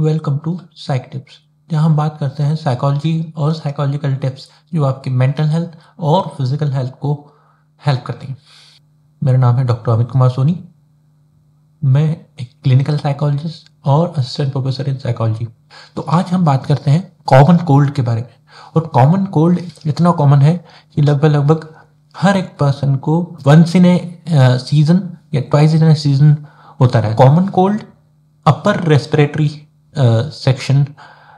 Welcome to psych tips, जहाँ हम बात करते हैं साइकोलॉजी और साइकोलॉजिकल टिप्स जो आपकी मेंटल हेल्थ और फिजिकल हेल्थ को हेल्प करती हैं। मेरा नाम है डॉक्टर अमित कुमार सोनी। मैं एक क्लिनिकल साइकोलॉजिस्ट और असिस्टेंट प्रोफेसर इन साइकोलॉजी। तो आज हम बात करते हैं कॉमन कोल्ड के बारे में। और कॉमन कोल्ड इतना कॉमन है कि लगभग हर एक पर्सन को वंस इन ए सीजन या ट्वाइस इन ए सीजन होता रहा है। Common cold upper respiratory section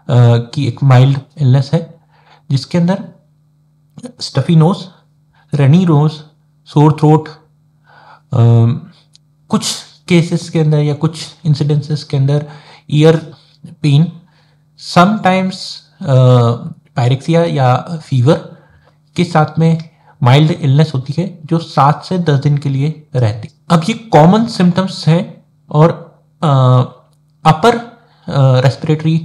की एक माइल्ड इलनेस है, जिसके अंदर stuffy nose, runny nose, sore throat, कुछ केसेस के अंदर या कुछ इंसिडेंसेस के अंदर ईयर पेन, समटाइम्स पायरेक्सिया या फीवर के साथ में माइल्ड इलनेस होती है जो 7 से 10 दिन के लिए रहती। अब ये कॉमन सिम्टम्स हैं और अपर रेस्पिरेटरी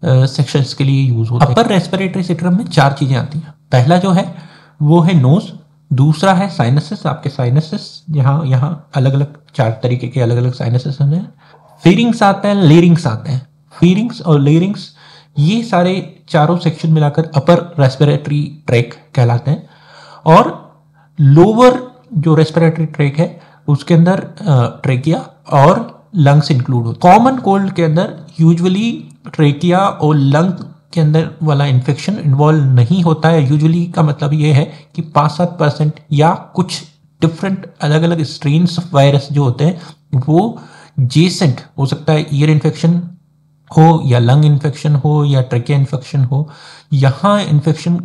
सेक्शंस के लिए यूज होता है। अपर रेस्पिरेटरी सिस्टम में 4 चीजें आती हैं। पहला जो है वो है नोज, दूसरा है साइनसेस, आपके साइनसेस यहाँ अलग अलग 4 तरीके के अलग अलग साइनसेस हैं। फेरिंग्स आते हैं, लेरिंग्स आते हैं। फेरिंग्स और लेरिंग्स ये सारे चारों सेक्शन मिलाकर अपर रेस्पिरेटरी ट्रैक कहलाते हैं। और लोअर जो रेस्पिरेटरी ट्रैक है उसके अंदर ट्रेकिया और लंग्स इंक्लूड होते हैं। कॉमन कोल्ड के अंदर यूजुअली ट्रेकिया और लंग के अंदर वाला इन्फेक्शन इन्वॉल्व नहीं होता है। यूजुअली का मतलब ये है कि 5-7% या कुछ डिफरेंट अलग अलग स्ट्रेन्स ऑफ वायरस जो होते हैं वो जेसेंट हो सकता है। ईयर इन्फेक्शन हो या लंग इन्फेक्शन हो या ट्रेकिया इन्फेक्शन हो, यहाँ इन्फेक्शन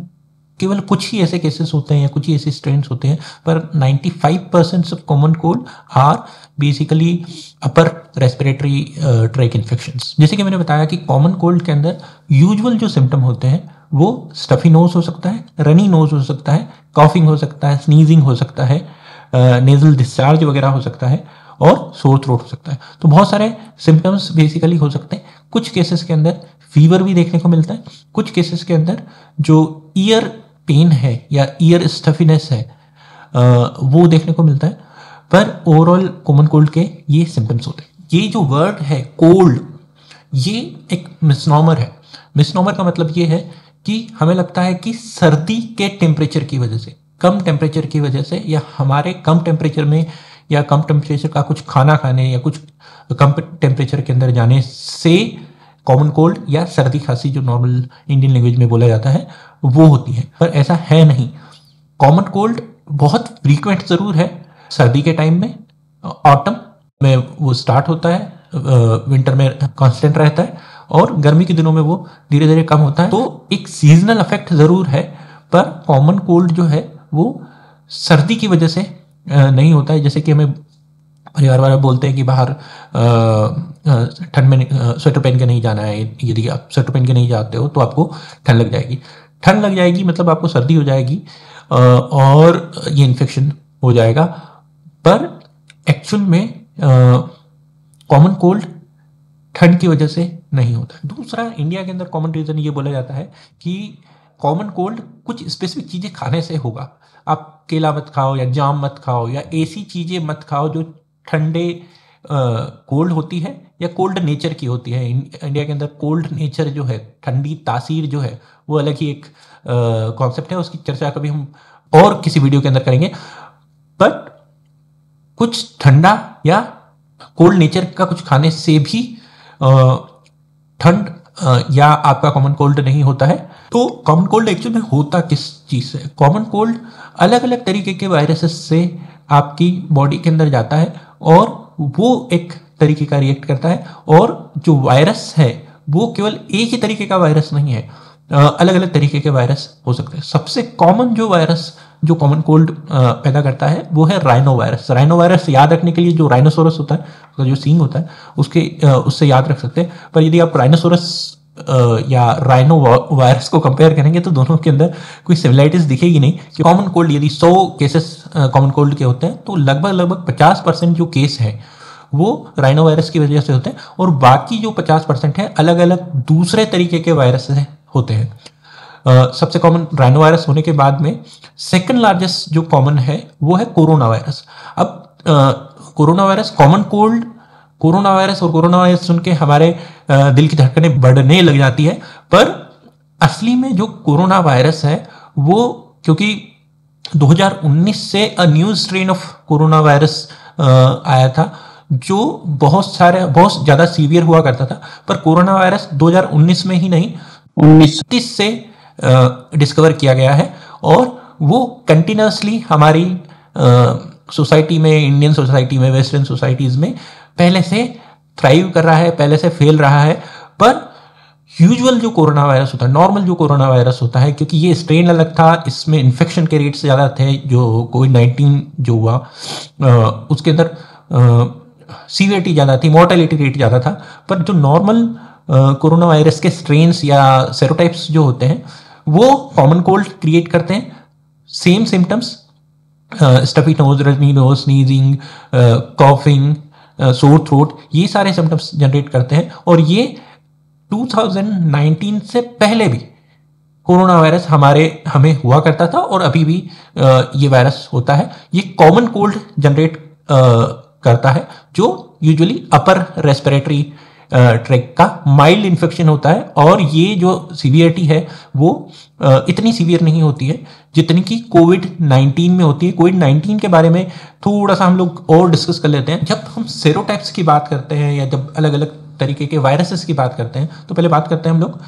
केवल कुछ ही ऐसे केसेस होते हैं या कुछ ही ऐसे स्ट्रेन्स होते हैं, पर 95% of common cold are basically upper respiratory tract infections. जैसे कि मैंने बताया कि कॉमन कोल्ड के अंदर यूजुअल जो सिम्टम होते हैं वो स्टफी नोज हो सकता है, रनी नोज हो सकता है, कॉफिंग हो सकता है, स्नीजिंग हो सकता है, नेजल डिस्चार्ज वगैरह हो सकता है और सोर थ्रोट हो सकता है। तो बहुत सारे सिम्टम्स बेसिकली हो सकते हैं। कुछ केसेस के अंदर फीवर भी देखने को मिलता है, कुछ केसेस के अंदर जो ईयर पेन है या ईयर स्टफीनेस है वो देखने को मिलता है। पर ओवरऑल कॉमन कोल्ड के ये सिम्टम्स होते हैं। ये जो वर्ड है कोल्ड, ये एक मिसनॉमर है। मिसनॉमर का मतलब ये है कि हमें लगता है कि सर्दी के टेम्परेचर की वजह से, कम टेम्परेचर की वजह से, या हमारे कम टेम्परेचर में या कम टेम्परेचर का कुछ खाना खाने या कुछ कम टेम्परेचर के अंदर जाने से कॉमन कोल्ड या सर्दी खांसी जो नॉर्मल इंडियन लैंग्वेज में बोला जाता है वो होती है। पर ऐसा है नहीं। कॉमन कोल्ड बहुत फ्रीक्वेंट जरूर है सर्दी के टाइम में, ऑटम में वो स्टार्ट होता है, विंटर में कांस्टेंट रहता है और गर्मी के दिनों में वो धीरे धीरे कम होता है। तो एक सीजनल इफेक्ट जरूर है, पर कॉमन कोल्ड जो है वो सर्दी की वजह से नहीं होता है। जैसे कि हमें परिवार वाले बोलते हैं कि बाहर ठंड में स्वेटर पहन के नहीं जाना है। यदि आप स्वेटर पहन के नहीं जाते हो तो आपको ठंड लग जाएगी। ठंड लग जाएगी मतलब आपको सर्दी हो जाएगी और ये इन्फेक्शन हो जाएगा। पर एक्चुअल में कॉमन कोल्ड ठंड की वजह से नहीं होता है। दूसरा, इंडिया के अंदर कॉमन रीजन ये बोला जाता है कि कॉमन कोल्ड कुछ स्पेसिफिक चीज़ें खाने से होगा। आप केला मत खाओ या जाम मत खाओ या ऐसी चीज़ें मत खाओ जो ठंडे कोल्ड होती है या कोल्ड नेचर की होती है। इंडिया के अंदर कोल्ड नेचर जो है, ठंडी तासीर जो है, वो अलग ही एक कॉन्सेप्ट है। उसकी चर्चा कभी हम और किसी वीडियो के अंदर करेंगे। बट कुछ ठंडा या कोल्ड नेचर का कुछ खाने से भी ठंड या आपका कॉमन कोल्ड नहीं होता है। तो कॉमन कोल्ड एक्चुअली में होता किस चीज़ से? कॉमन कोल्ड अलग अलग तरीके के वायरसेस से आपकी बॉडी के अंदर जाता है और वो एक तरीके का रिएक्ट करता है। और जो वायरस है वो केवल एक ही तरीके का वायरस नहीं है, अलग अलग तरीके के वायरस हो सकते हैं। सबसे कॉमन जो वायरस जो कॉमन कोल्ड पैदा करता है वो है राइनो वायरस। राइनो वायरस याद रखने के लिए जो राइनोसोरस होता है, उसका जो सींग होता है उससे याद रख सकते हैं। पर यदि आप राइनोसोरस या राइनो वायरस को कंपेयर करेंगे तो दोनों के अंदर कोई सिमिलरिटीज दिखेगी नहीं। कि कॉमन कोल्ड यदि 100 केसेस कॉमन कोल्ड के होते हैं तो लगभग 50% जो केस हैं वो राइनो वायरस की वजह से होते हैं और बाकी जो 50% है अलग अलग दूसरे तरीके के वायरस होते हैं। सबसे कॉमन राइनो वायरस होने के बाद में सेकंड लार्जेस्ट जो कॉमन है वो है कोरोना वायरस। अब corona virus common cold corona virus और कोरोना वायरस सुन के हमारे दिल की धड़कनें बढ़ने लग जाती है, पर असली में जो कोरोना वायरस है वो, क्योंकि 2019 से new strain of corona virus आया था जो बहुत ज़्यादा सीवियर हुआ करता था, पर कोरोना वायरस 2019 में ही नहीं 1930 से डिस्कवर किया गया है और वो कंटिन्यूसली हमारी सोसाइटी में, इंडियन सोसाइटी में, वेस्टर्न सोसाइटीज़ में पहले से थ्राइव कर रहा है, पहले से फेल रहा है। पर यूजुअल जो कोरोना वायरस होता है, नॉर्मल जो कोरोना वायरस होता है, क्योंकि ये स्ट्रेन अलग था, इसमें इन्फेक्शन के रेट्स ज़्यादा थे, जो कोविड-19 जो हुआ उसके अंदर सीवियरिटी ज़्यादा थी, मोर्टेलिटी रेट ज़्यादा था। पर जो नॉर्मल कोरोना वायरस के स्ट्रेन्स या सेरोटाइप्स जो होते हैं वो कॉमन कोल्ड क्रिएट करते हैं, same symptoms, stuffy nose, runny nose, sneezing, coughing, sore throat, ये सारे सिम्टम्स जनरेट करते हैं। और ये 2019 से पहले भी कोरोना वायरस हमें हुआ करता था और अभी भी ये वायरस होता है। ये कॉमन कोल्ड जनरेट करता है जो यूजुअली अपर रेस्पिरेटरी ट्रैक्ट का माइल्ड इन्फेक्शन होता है, और ये जो सीवियरिटी है वो इतनी सीवियर नहीं होती है जितनी कि कोविड-19 में होती है। कोविड-19 के बारे में थोड़ा सा हम लोग और डिस्कस कर लेते हैं। जब हम सेरोटाइप्स की बात करते हैं या जब अलग अलग तरीके के वायरसेस की बात करते हैं, तो पहले बात करते हैं हम लोग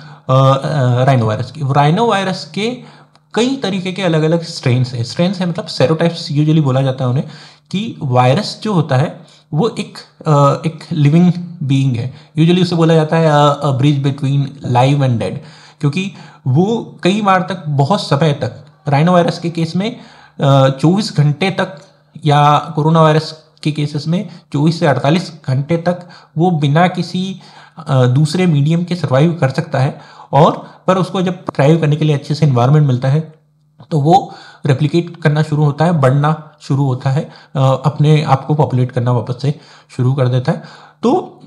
राइनो वायरस की। राइनो वायरस के कई तरीके के अलग अलग स्ट्रेन्स हैं। स्ट्रेन्स है मतलब सेरोटाइप्स यूजुअली बोला जाता है उन्हें, कि वायरस जो होता है वो एक लिविंग बीइंग है। यूजुअली उसे बोला जाता है अ bridge between live and dead, क्योंकि वो कई बार तक, बहुत समय तक, राइनो वायरस के केस में 24 घंटे तक, या कोरोना वायरस के केसेस में 24 से 48 घंटे तक वो बिना किसी दूसरे मीडियम के सर्वाइव कर सकता है। और पर उसको जब थ्राइव करने के लिए अच्छे से इन्वायरमेंट मिलता है तो वो रेप्लिकेट करना शुरू होता है, बढ़ना शुरू होता है, अपने आप को पॉपुलेट करना वापस से शुरू कर देता है। तो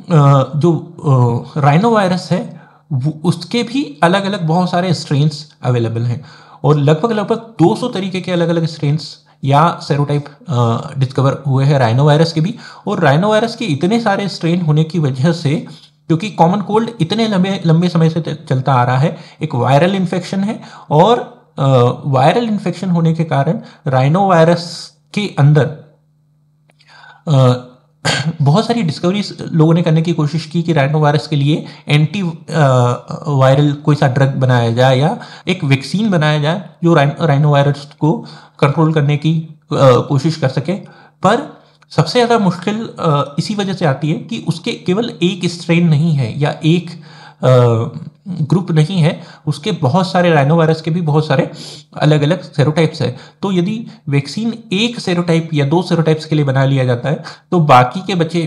जो राइनो वायरस है उसके भी अलग अलग बहुत सारे स्ट्रेन्स अवेलेबल हैं, और लगभग 200 तरीके के अलग अलग स्ट्रेन्स या सेरोटाइप डिस्कवर हुए हैं राइनो वायरस के भी। और राइनो वायरस के इतने सारे स्ट्रेन होने की वजह से, क्योंकि कॉमन कोल्ड इतने लंबे समय से चलता आ रहा है, एक वायरल इन्फेक्शन है, और वायरल इन्फेक्शन होने के कारण राइनो वायरस के अंदर बहुत सारी डिस्कवरीज लोगों ने करने की कोशिश की कि राइनो वायरस के लिए एंटी वायरल कोई सा ड्रग बनाया जाए या एक वैक्सीन बनाया जाए जो राइनो वायरस को कंट्रोल करने की कोशिश कर सके। पर सबसे ज़्यादा मुश्किल इसी वजह से आती है कि उसके केवल एक स्ट्रेन नहीं है या एक ग्रुप नहीं है, उसके बहुत सारे राइनो वायरस के भी बहुत सारे अलग अलग सेरोटाइप्स है। तो यदि वैक्सीन एक सेरोटाइप या 2 सेरोटाइप्स के लिए बना लिया जाता है तो बाकी के बचे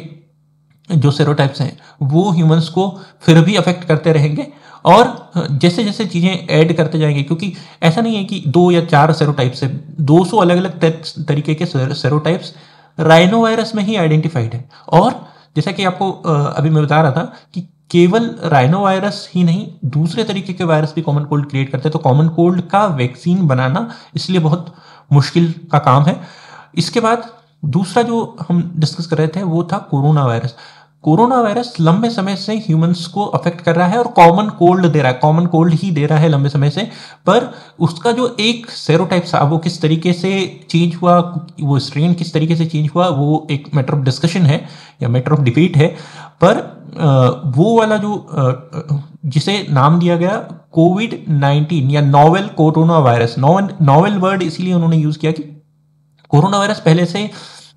जो सेरोटाइप्स हैं वो ह्यूमंस को फिर भी अफेक्ट करते रहेंगे, और जैसे जैसे चीज़ें ऐड करते जाएंगे, क्योंकि ऐसा नहीं है कि 2 या 4 सेरोटाइप्स है, 200 अलग अलग तरीके के सेरोटाइप्स राइनो वायरस में ही आइडेंटिफाइड है। और जैसा कि आपको अभी मैं बता रहा था कि केवल राइनो वायरस ही नहीं, दूसरे तरीके के वायरस भी कॉमन कोल्ड क्रिएट करते हैं। तो कॉमन कोल्ड का वैक्सीन बनाना इसलिए बहुत मुश्किल का काम है। इसके बाद दूसरा जो हम डिस्कस कर रहे थे वो था कोरोना वायरस। कोरोना वायरस लंबे समय से ह्यूमंस को अफेक्ट कर रहा है और कॉमन कोल्ड दे रहा है, कॉमन कोल्ड ही दे रहा है लंबे समय से। पर उसका जो एक सेरोटाइप था वो किस तरीके से चेंज हुआ, वो स्ट्रेन किस तरीके से चेंज हुआ, वो एक मैटर ऑफ डिस्कशन है या मैटर ऑफ डिबेट है। पर वो वाला जो जिसे नाम दिया गया कोविड-19 या novel corona virus, novel word इसीलिए उन्होंने यूज किया कि कोरोना वायरस पहले से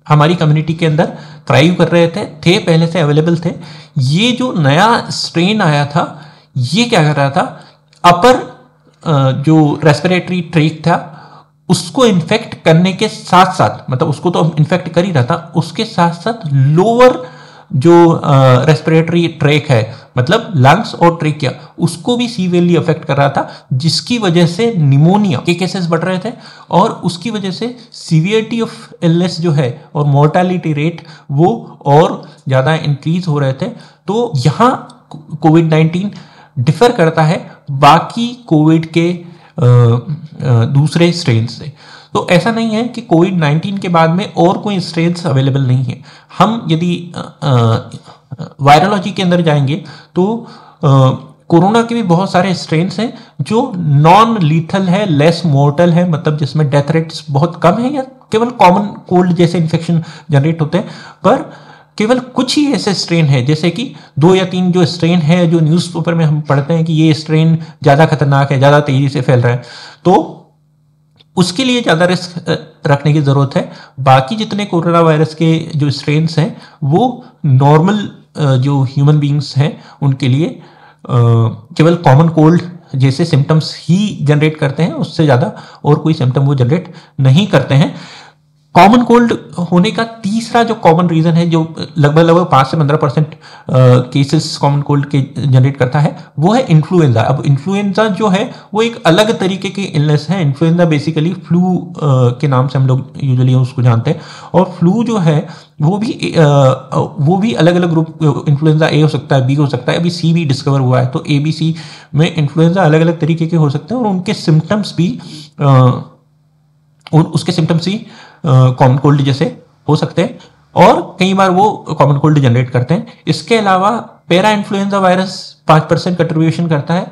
हमारी कम्युनिटी के अंदर थ्राइव कर रहे थे पहले से अवेलेबल थे। ये जो नया स्ट्रेन आया था ये क्या कर रहा था, अपर जो रेस्पिरेटरी ट्रैक्ट था उसको इन्फेक्ट करने के साथ साथ, मतलब उसको तो इन्फेक्ट कर ही रहा था, उसके साथ साथ लोअर जो रेस्पिरेटरी ट्रैक है, मतलब लंग्स और ट्रेकिया, उसको भी सीवियरली अफेक्ट कर रहा था, जिसकी वजह से निमोनिया के केसेस बढ़ रहे थे और उसकी वजह से सीवियरिटी ऑफ इलनेस जो है और मोर्टालिटी रेट वो और ज़्यादा इंक्रीज हो रहे थे। तो यहाँ कोविड-19 डिफर करता है बाकी कोविड के दूसरे स्ट्रेन से। तो ऐसा नहीं है कि कोविड-19 के बाद में और कोई स्ट्रेन्स अवेलेबल नहीं है। हम यदि वायरोलॉजी के अंदर जाएंगे तो कोरोना के भी बहुत सारे स्ट्रेन्स हैं जो नॉन लीथल है, लेस मोर्टल है, मतलब जिसमें डेथ रेट्स बहुत कम है या केवल कॉमन कोल्ड जैसे इन्फेक्शन जनरेट होते हैं। पर केवल कुछ ही ऐसे स्ट्रेन है, जैसे कि 2 या 3 जो स्ट्रेन है जो न्यूज़पेपर में हम पढ़ते हैं कि ये स्ट्रेन ज़्यादा खतरनाक है, ज़्यादा तेजी से फैल रहा है, तो उसके लिए ज़्यादा रिस्क रखने की ज़रूरत है। बाकी जितने कोरोना वायरस के जो स्ट्रेन्स हैं वो नॉर्मल जो ह्यूमन बींग्स हैं उनके लिए केवल कॉमन कोल्ड जैसे सिम्टम्स ही जनरेट करते हैं, उससे ज़्यादा और कोई सिम्टम वो जनरेट नहीं करते हैं। कॉमन कोल्ड होने का तीसरा जो कॉमन रीजन है जो लगभग 5 से 15% केसेस कॉमन कोल्ड के जनरेट करता है वो है इन्फ्लुएंजा। अब इन्फ्लुएंजा जो है वो एक अलग तरीके की इलनेस है। इन्फ्लुएंजा बेसिकली फ्लू के नाम से हम लोग यूजुअली उसको जानते हैं, और फ्लू जो है वो भी अलग अलग ग्रुप, इन्फ्लुएंजा ए हो सकता है, बी हो सकता है, अभी सी भी डिस्कवर हुआ है। तो ए बी सी में इन्फ्लुएंजा अलग अलग तरीके के हो सकते हैं और उनके सिम्टम्स भी उसके सिम्टम्स ही कॉमन कोल्ड जैसे हो सकते हैं, और कई बार वो कॉमन कोल्ड जनरेट करते हैं। इसके अलावा पैरा इन्फ्लुएंजा वायरस 5% कंट्रीब्यूशन करता है।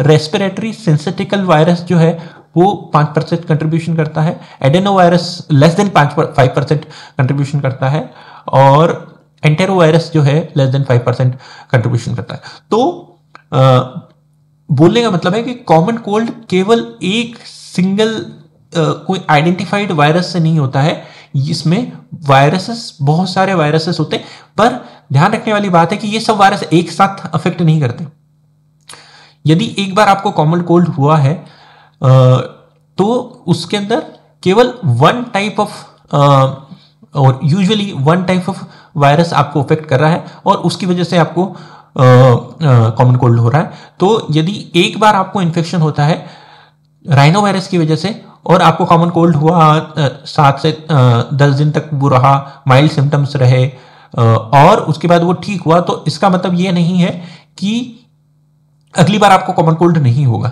रेस्पिरेटरी सिंथेटिकल वायरस जो है वो 5% कंट्रीब्यूशन करता है। Adeno virus less than 5% contribution करता है, और एंटेरो वायरस जो है लेस देन 5% कंट्रीब्यूशन करता है। तो बोलने का मतलब है कि कॉमन कोल्ड केवल एक सिंगल कोई आइडेंटिफाइड वायरस से नहीं होता है, इसमें वायरसेस, बहुत सारे वायरसेस होते हैं। पर ध्यान रखने वाली बात है कि ये सब वायरस एक साथ अफेक्ट नहीं करते। यदि एक बार आपको कॉमन कोल्ड हुआ है तो उसके अंदर केवल वन टाइप ऑफ और usually one type of virus आपको अफेक्ट कर रहा है और उसकी वजह से आपको कॉमन कोल्ड हो रहा है। तो यदि एक बार आपको इन्फेक्शन होता है राइनो वायरस की वजह से और आपको कॉमन कोल्ड हुआ, 7 से 10 दिन तक वो रहा, माइल्ड सिम्टम्स रहे, और उसके बाद वो ठीक हुआ, तो इसका मतलब ये नहीं है कि अगली बार आपको कॉमन कोल्ड नहीं होगा।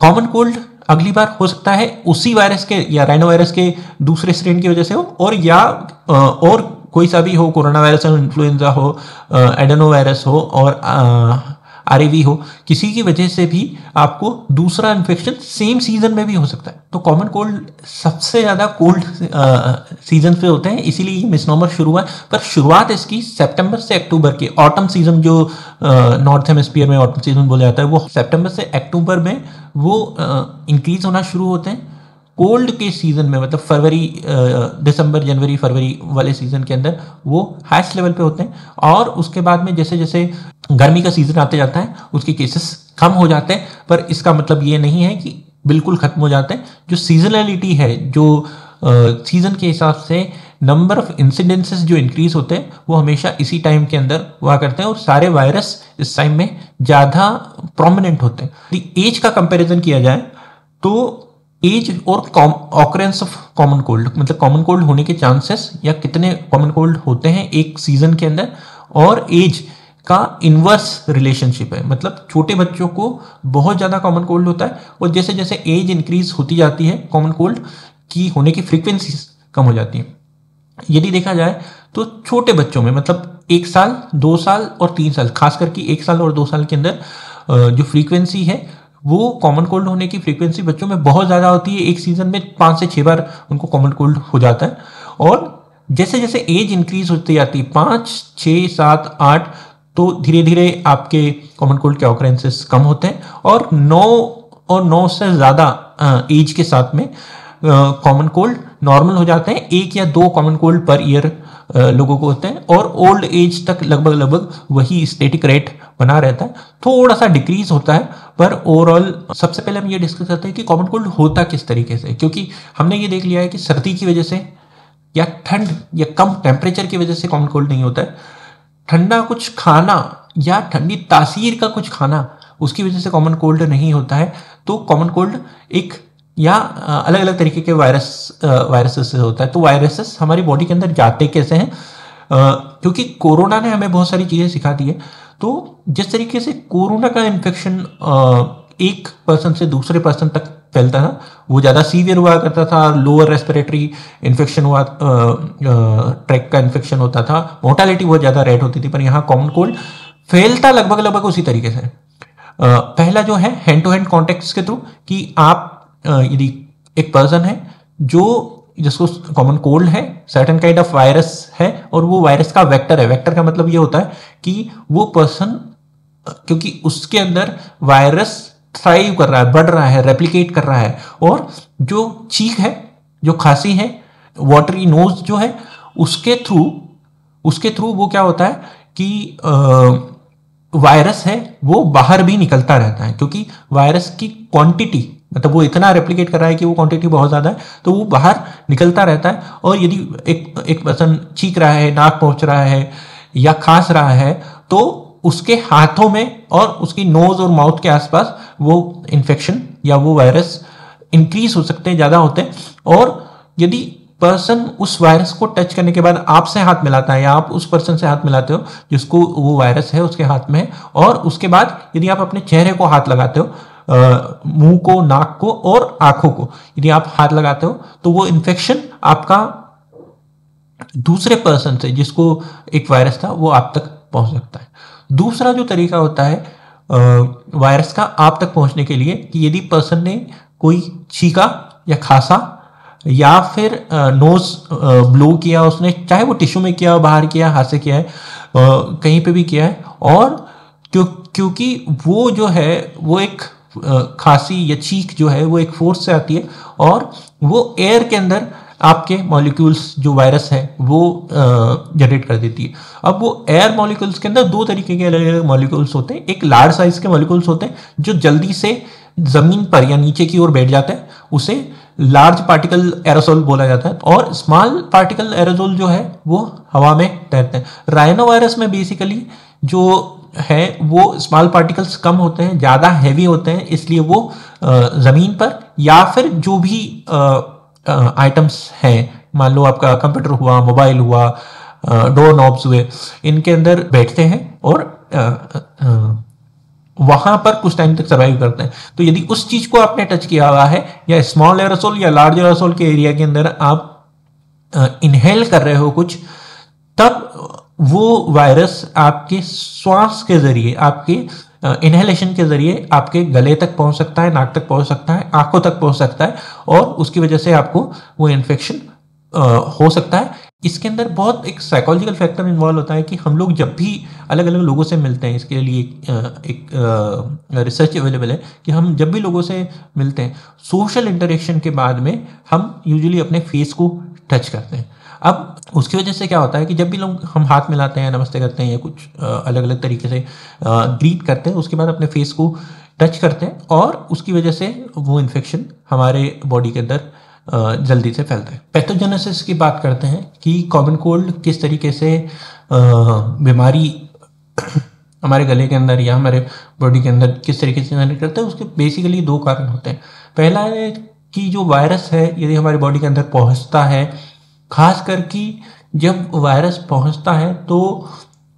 कॉमन कोल्ड अगली बार हो सकता है उसी वायरस के या राइनो वायरस के दूसरे स्ट्रेन की वजह से हो, और कोई सा भी हो, कोरोना वायरस हो, इन्फ्लुएंजा हो, एडेनो वायरस हो और आरएवी हो, किसी की वजह से भी आपको दूसरा इन्फेक्शन सेम सीजन में भी हो सकता है। तो कॉमन कोल्ड सबसे ज़्यादा कोल्ड सीजन पे होते हैं, इसीलिए ये मिसनोमर शुरू हुआ। पर शुरुआत इसकी सितंबर से अक्टूबर के ऑटम सीजन, जो नॉर्थ हेमिस्फीयर में ऑटम सीजन बोला जाता है, वो सितंबर से अक्टूबर में वो इंक्रीज होना शुरू होते हैं। कोल्ड के सीजन में, मतलब दिसंबर जनवरी फरवरी वाले सीजन के अंदर वो हाईएस्ट लेवल पे होते हैं, और उसके बाद में जैसे जैसे गर्मी का सीजन आते जाता है उसके केसेस कम हो जाते हैं। पर इसका मतलब ये नहीं है कि बिल्कुल खत्म हो जाते हैं। जो सीजनलिटी है, जो सीजन के हिसाब से नंबर ऑफ इंसिडेंसेस जो इंक्रीज होते हैं वो हमेशा इसी टाइम के अंदर हुआ करते हैं, और सारे वायरस इस टाइम में ज़्यादा प्रोमिनेंट होते हैं। यदि एज का कंपैरिजन किया जाए तो एज और ऑकरेंस ऑफ कॉमन कोल्ड, मतलब कॉमन कोल्ड होने के चांसेस या कितने कॉमन कोल्ड होते हैं एक सीजन के अंदर, और एज का इन्वर्स रिलेशनशिप है। मतलब छोटे बच्चों को बहुत ज़्यादा कॉमन कोल्ड होता है, और जैसे जैसे एज इंक्रीज होती जाती है कॉमन कोल्ड की होने की फ्रीक्वेंसी कम हो जाती है। यदि देखा जाए तो छोटे बच्चों में, मतलब 1 साल, 2 साल और 3 साल, खास करके 1 साल और 2 साल के अंदर जो फ्रीक्वेंसी है वो कॉमन कोल्ड होने की फ्रीक्वेंसी बच्चों में बहुत ज़्यादा होती है। एक सीजन में 5 से 6 बार उनको कॉमन कोल्ड हो जाता है, और जैसे जैसे एज इंक्रीज होती जाती है 5, 6, 7, 8, तो धीरे धीरे आपके कॉमन कोल्ड के ऑकरेंसेस कम होते हैं, और 9 से ज़्यादा एज के साथ में कॉमन कोल्ड नॉर्मल हो जाते हैं। 1 या 2 कॉमन कोल्ड पर ईयर लोगों को होते हैं, और ओल्ड एज तक लगभग वही स्टेटिक रेट बना रहता है, थोड़ा सा डिक्रीज होता है। पर ओवरऑल सबसे पहले हम ये डिस्कस करते हैं कि कॉमन कोल्ड होता किस तरीके से, क्योंकि हमने ये देख लिया है कि सर्दी की वजह से या ठंड या कम टेम्परेचर की वजह से कॉमन कोल्ड नहीं होता है। ठंडा कुछ खाना या ठंडी तासीर का कुछ खाना, उसकी वजह से कॉमन कोल्ड नहीं होता है। तो कॉमन कोल्ड एक या अलग अलग तरीके के वायरसेस से होता है। तो वायरसेस हमारी बॉडी के अंदर जाते कैसे हैं, क्योंकि कोरोना ने हमें बहुत सारी चीज़ें सिखा दी है। तो जिस तरीके से कोरोना का इन्फेक्शन एक पर्सन से दूसरे पर्सन तक फैलता था वो ज़्यादा सीवियर हुआ करता था, लोअर रेस्पिरेटरी इन्फेक्शन हुआ, ट्रैक का इन्फेक्शन होता था, मोर्टालिटी बहुत ज़्यादा रेट होती थी। पर यहाँ कॉमन कोल्ड फैलता लगभग लगभग उसी तरीके से। पहला जो है हैंड टू हैंड कॉन्टेक्ट के थ्रू, कि आप यदि एक पर्सन है जो जिसको कॉमन कोल्ड है, सर्टेन काइंड ऑफ वायरस है और वो वायरस का वेक्टर है। वेक्टर का मतलब ये होता है कि वो पर्सन, क्योंकि उसके अंदर वायरस थ्राइव कर रहा है, बढ़ रहा है, रेप्लिकेट कर रहा है, और जो चीख है, जो खांसी है, वाटरी नोज जो है, उसके थ्रू वो क्या होता है कि वायरस है वो बाहर भी निकलता रहता है, क्योंकि वायरस की क्वांटिटी, मतलब वो इतना रेप्लिकेट कर रहा है कि वो क्वांटिटी बहुत ज़्यादा है, तो वो बाहर निकलता रहता है। और यदि एक पर्सन चीख रहा है, नाक पहुंच रहा है या खांस रहा है, तो उसके हाथों में और उसकी नोज और माउथ के आसपास वो इन्फेक्शन या वो वायरस इंक्रीज हो सकते हैं, ज़्यादा होते हैं। और यदि पर्सन उस वायरस को टच करने के बाद आपसे हाथ मिलाता है या आप उस पर्सन से हाथ मिलाते हो जिसको वो वायरस है उसके हाथ में, और उसके बाद यदि आप अपने चेहरे को हाथ लगाते हो, मुंह को, नाक को और आंखों को यदि आप हाथ लगाते हो, तो वो इन्फेक्शन आपका दूसरे पर्सन से जिसको एक वायरस था वो आप तक पहुंच सकता है। दूसरा जो तरीका होता है वायरस का आप तक पहुंचने के लिए, कि यदि पर्सन ने कोई छींका या खांसा या फिर नोज ब्लो किया उसने, चाहे वो टिश्यू में किया, बाहर किया, हाथ से किया है, कहीं पे भी किया है, और क्योंकि वो जो है वो एक खांसी या चीख जो है वो एक फोर्स से आती है, और वो एयर के अंदर आपके मॉलिक्यूल्स जो वायरस है वो जनरेट कर देती है। अब वो एयर मॉलिक्यूल्स के अंदर दो तरीके के अलग अलग मॉलिक्यूल्स होते हैं। एक लार्ज साइज के मॉलिक्यूल्स होते हैं जो जल्दी से जमीन पर या नीचे की ओर बैठ जाते हैं, उसे लार्ज पार्टिकल एरोसोल बोला जाता है, और स्मॉल पार्टिकल एरोसोल जो है वो हवा में तैरते हैं। राइनो वायरस में बेसिकली जो है वो स्मॉल पार्टिकल्स कम होते हैं, ज़्यादा हैवी होते हैं, इसलिए वो ज़मीन पर या फिर जो भी आइटम्स हैं, मान लो आपका कंप्यूटर हुआ, मोबाइल हुआ, डोर नॉब्स हुए, इनके अंदर बैठते हैं और वहां पर कुछ टाइम तक सर्वाइव करते हैं। तो यदि उस चीज को आपने टच किया हुआ है, या स्मॉल एरोसोल या लार्ज एरोसोल के एरिया के अंदर आप इनहेल कर रहे हो कुछ, तब वो वायरस आपके श्वास के जरिए, आपके इनहेलेशन के जरिए आपके गले तक पहुंच सकता है, नाक तक पहुंच सकता है, आंखों तक पहुंच सकता है, और उसकी वजह से आपको वो इन्फेक्शन हो सकता है। इसके अंदर बहुत एक साइकोलॉजिकल फैक्टर इन्वॉल्व होता है कि हम लोग जब भी अलग अलग लोगों से मिलते हैं, इसके लिए एक रिसर्च अवेलेबल है कि हम जब भी लोगों से मिलते हैं, सोशल इंटरेक्शन के बाद में हम यूजुअली अपने फेस को टच करते हैं। अब उसकी वजह से क्या होता है कि जब भी लोग हम हाथ मिलाते हैं, नमस्ते करते हैं या कुछ अलग अलग तरीके से ग्रीट करते हैं, उसके बाद अपने फेस को टच करते हैं, और उसकी वजह से वो इन्फेक्शन हमारे बॉडी के अंदर जल्दी से फैलता है। पैथोजेनेसिस की बात करते हैं कि कॉमन कोल्ड किस तरीके से बीमारी हमारे गले के अंदर या हमारे बॉडी के अंदर किस तरीके से जनरेट करता है। उसके बेसिकली दो कारण होते हैं। पहला है कि जो वायरस है यदि हमारी बॉडी के अंदर पहुंचता है, खास करके जब वायरस पहुंचता है तो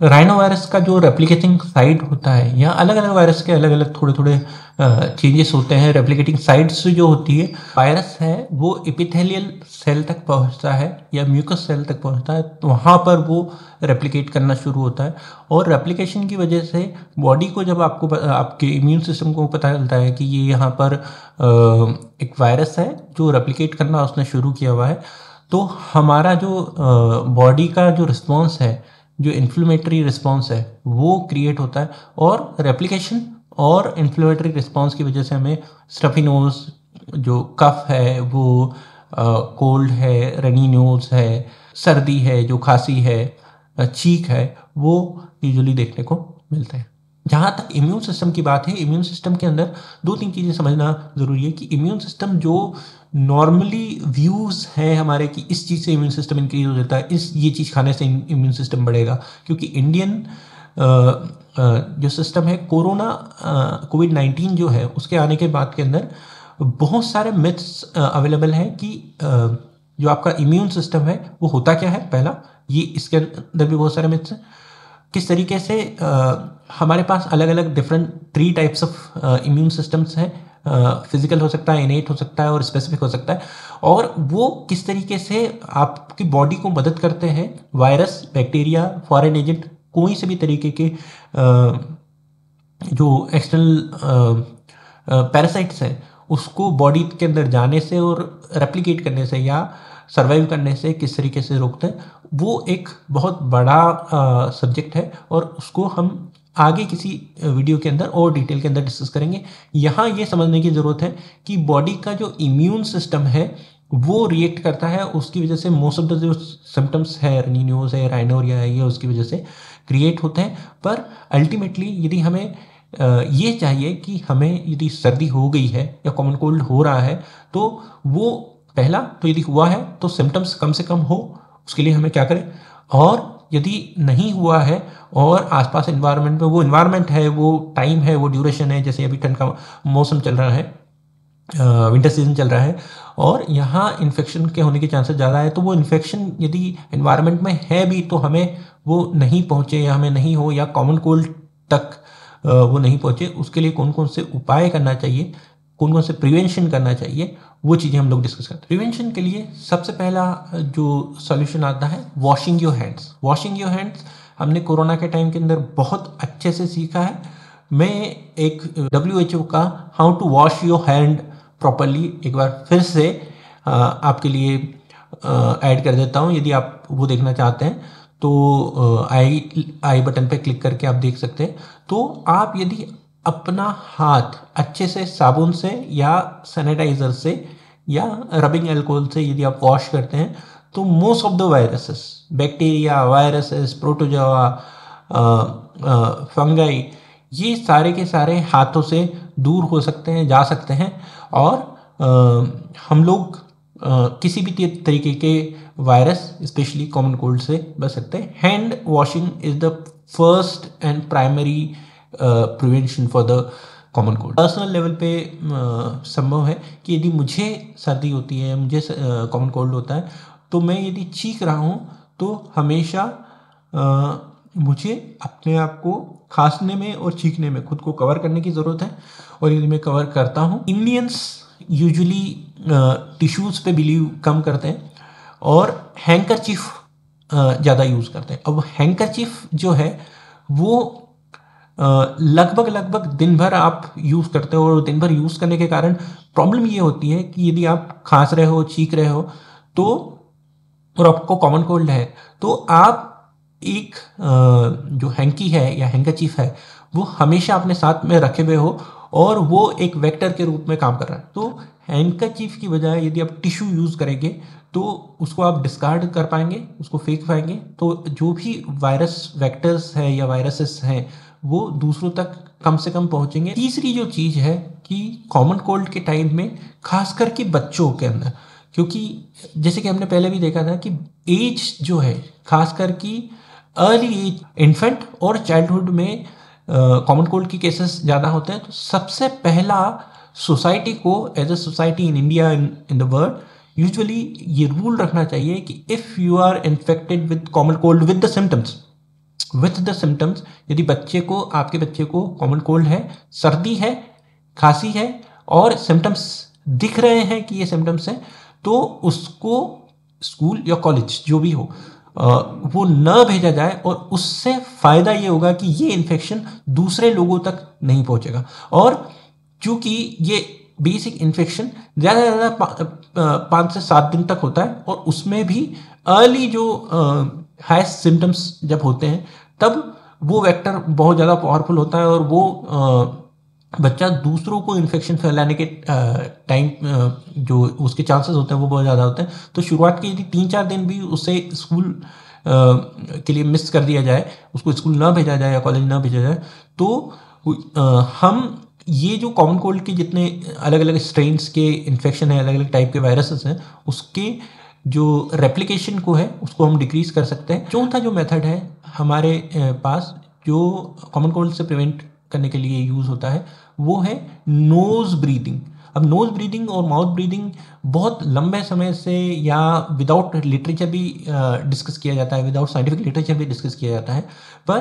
राइनो वायरस का जो रेप्लिकेटिंग साइट होता है, या अलग अलग वायरस के अलग अलग थोड़े थोड़े चेंजेस होते हैं। रेप्लिकेटिंग साइट्स जो होती है, वायरस है वो एपिथेलियल सेल तक पहुंचता है या म्यूकस सेल तक पहुंचता है, तो वहाँ पर वो रेप्लिकेट करना शुरू होता है। और रेप्लिकेशन की वजह से बॉडी को जब आपके इम्यून सिस्टम को पता चलता है कि ये यहाँ पर एक वायरस है जो रेप्लिकेट करना उसने शुरू किया हुआ है, तो हमारा जो बॉडी का जो रिस्पॉन्स है, जो इन्फ्लेमेटरी रिस्पॉन्स है, वो क्रिएट होता है। और रेप्लिकेशन और इन्फ्लेमेटरी रिस्पॉन्स की वजह से हमें स्टफी नोज, जो कफ है वो कोल्ड है, रनी नोज है, सर्दी है, जो खांसी है, चीख है, वो यूजुअली देखने को मिलते हैं। जहाँ तक इम्यून सिस्टम की बात है, इम्यून सिस्टम के अंदर दो तीन चीज़ें समझना ज़रूरी है कि इम्यून सिस्टम जो नॉर्मली व्यूज़ है हमारे कि इस चीज़ से इम्यून सिस्टम इंक्रीज हो जाता है, ये चीज़ खाने से इम्यून सिस्टम बढ़ेगा, क्योंकि इंडियन जो सिस्टम है, कोविड-19 जो है उसके आने के बाद के अंदर बहुत सारे मिथ्स अवेलेबल हैं कि जो आपका इम्यून सिस्टम है वो होता क्या है। पहला ये, इसके अंदर भी बहुत सारे मिथ्स हैं। किस तरीके से हमारे पास अलग अलग different 3 types of immune systems हैं, फिजिकल हो सकता है, इनेट हो सकता है और स्पेसिफिक हो सकता है। और वो किस तरीके से आपकी बॉडी को मदद करते हैं, वायरस, बैक्टीरिया, फॉरेन एजेंट, कोई से भी तरीके के जो एक्सटर्नल पैरासाइट्स हैं उसको बॉडी के अंदर जाने से और रेप्लिकेट करने से या सर्वाइव करने से किस तरीके से रोकते हैं, वो एक बहुत बड़ा सब्जेक्ट है और उसको हम आगे किसी वीडियो के अंदर और डिटेल के अंदर डिस्कस करेंगे। यहाँ ये समझने की ज़रूरत है कि बॉडी का जो इम्यून सिस्टम है वो रिएक्ट करता है, उसकी वजह से मोस्ट ऑफ द जो सिम्टम्स है, रनी नोज है, राइनोरिया है, ये उसकी वजह से क्रिएट होते हैं। पर अल्टीमेटली यदि हमें ये चाहिए कि हमें यदि सर्दी हो गई है या कॉमन कोल्ड हो रहा है तो वो पहला तो यदि हुआ है तो सिम्टम्स कम से कम हो, उसके लिए हमें क्या करें। और यदि नहीं हुआ है और आसपास इन्वायरमेंट में वो इन्वायरमेंट है, वो टाइम है, वो ड्यूरेशन है, जैसे अभी ठंड का मौसम चल रहा है, विंटर सीजन चल रहा है और यहाँ इन्फेक्शन के होने के चांसेस ज़्यादा है, तो वो इन्फेक्शन यदि एनवायरनमेंट में है भी तो हमें वो नहीं पहुँचे या हमें नहीं हो या कॉमन कोल्ड तक वो नहीं पहुँचे, उसके लिए कौन कौन से उपाय करना चाहिए, कौन कौन से प्रिवेंशन करना चाहिए, वो चीज़ें हम लोग डिस्कस करते हैं। प्रिवेंशन के लिए सबसे पहला जो सॉल्यूशन आता है washing your hands. Washing your hands हमने कोरोना के टाइम के अंदर बहुत अच्छे से सीखा है। मैं एक WHO का how to wash your hand properly एक बार फिर से आपके लिए ऐड कर देता हूँ। यदि आप वो देखना चाहते हैं तो आई बटन पे क्लिक करके आप देख सकते हैं। तो आप यदि अपना हाथ अच्छे से साबुन से या सैनिटाइजर से या रबिंग अल्कोहल से यदि आप वॉश करते हैं तो most of the viruses, bacteria, viruses, protozoa, fungi, ये सारे के सारे हाथों से दूर हो सकते हैं, जा सकते हैं और हम लोग किसी भी तरीके के वायरस स्पेशली कॉमन कोल्ड से बच सकते हैं। Hand washing is the first and primary prevention for the common cold. Personal level पे संभव है कि यदि मुझे सर्दी होती है, मुझे कॉमन कोल्ड होता है, तो मैं यदि चीख रहा हूँ तो हमेशा मुझे अपने आप को खांसने में और चीखने में खुद को कवर करने की ज़रूरत है। और यदि मैं कवर करता हूँ, इंडियंस यूजुअली टिश्यूज़ पे बिलीव कम करते हैं और हैंकरचीफ ज़्यादा यूज़ करते हैं। अब हैंकरचीफ जो है वो लगभग दिन भर आप यूज़ करते हो और दिन भर यूज़ करने के कारण प्रॉब्लम ये होती है कि यदि आप खांस रहे हो, चीख रहे हो तो और आपको कॉमन कोल्ड है तो आप एक जो हैंकी है या हैंकरचीफ है वो हमेशा अपने साथ में रखे हुए हो और वो एक वेक्टर के रूप में काम कर रहा है। तो हैंकरचीफ की बजाय यदि आप टिश्यू यूज़ करेंगे तो उसको आप डिस्कार्ड कर पाएंगे, उसको फेंक पाएंगे, तो जो भी वायरस वेक्टर्स है या वायरसेस हैं वो दूसरों तक कम से कम पहुंचेंगे। तीसरी जो चीज़ है कि कॉमन कोल्ड के टाइम में खासकर के बच्चों के अंदर, क्योंकि जैसे कि हमने पहले भी देखा था कि एज जो है खासकर की अर्ली एज, इन्फेंट और चाइल्डहुड में कॉमन कोल्ड की केसेस ज़्यादा होते हैं। तो सबसे पहला सोसाइटी को as a society in India in the world usually ये रूल रखना चाहिए कि if you are infected with common cold with the symptoms, यदि आपके बच्चे को कॉमन कोल्ड है, सर्दी है, खांसी है और सिम्टम्स दिख रहे हैं कि ये सिम्टम्स हैं, तो उसको स्कूल या कॉलेज जो भी हो वो न भेजा जाए और उससे फ़ायदा ये होगा कि ये इन्फेक्शन दूसरे लोगों तक नहीं पहुंचेगा। और चूँकि ये बेसिक इन्फेक्शन ज़्यादा से ज़्यादा 5 से 7 दिन तक होता है और उसमें भी अर्ली जो हाईएस्ट सिम्टम्स जब होते हैं तब वो वेक्टर बहुत ज़्यादा पावरफुल होता है और वो बच्चा दूसरों को इन्फेक्शन फैलाने के टाइम जो उसके चांसेस होते हैं वो बहुत ज़्यादा होते हैं। तो शुरुआत के यदि 3-4 दिन भी उसे स्कूल के लिए मिस कर दिया जाए, उसको स्कूल ना भेजा जाए या कॉलेज ना भेजा जाए, तो हम ये जो कॉमन कोल्ड के जितने अलग अलग स्ट्रेन्स के इन्फेक्शन है, अलग अलग टाइप के वायरसेस हैं, उसके जो रेप्लिकेशन को है उसको हम डिक्रीज कर सकते हैं। चौथा जो मेथड है हमारे पास जो कॉमन कोल्ड से प्रिवेंट करने के लिए यूज़ होता है वो है नोज़ ब्रीदिंग। अब नोज़ ब्रीदिंग और माउथ ब्रीदिंग बहुत लंबे समय से या विदाउट लिटरेचर भी डिस्कस किया जाता है, विदाउट साइंटिफिक लिटरेचर भी डिस्कस किया जाता है। पर